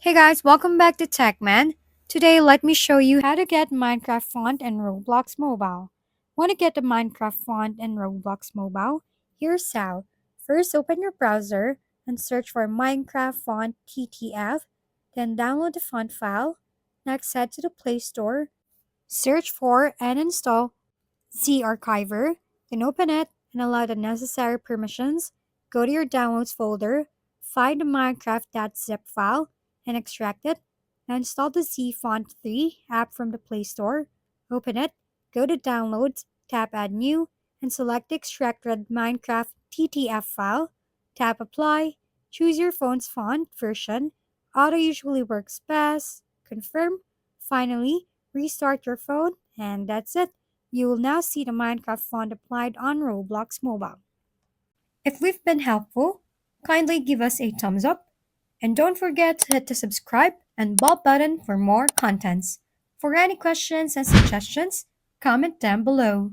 Hey guys, welcome back to TechMan. Today, let me show you how to get Minecraft font in Roblox Mobile. Want to get the Minecraft font in Roblox Mobile? Here's how. First, open your browser and search for Minecraft font TTF, then download the font file. Next, head to the Play Store, search for and install Z Archiver, then open it and allow the necessary permissions. Go to your downloads folder, find the Minecraft.zip file, and extract it. Now install the Z Font 3 app from the Play Store. Open it, go to Downloads, tap Add New, and select the extracted Minecraft TTF file. Tap Apply, choose your phone's font version. Auto usually works best. Confirm. Finally, restart your phone, and that's it. You will now see the Minecraft font applied on Roblox Mobile. If we've been helpful, kindly give us a thumbs up and don't forget to hit the subscribe and bell button for more contents. For any questions and suggestions, comment down below.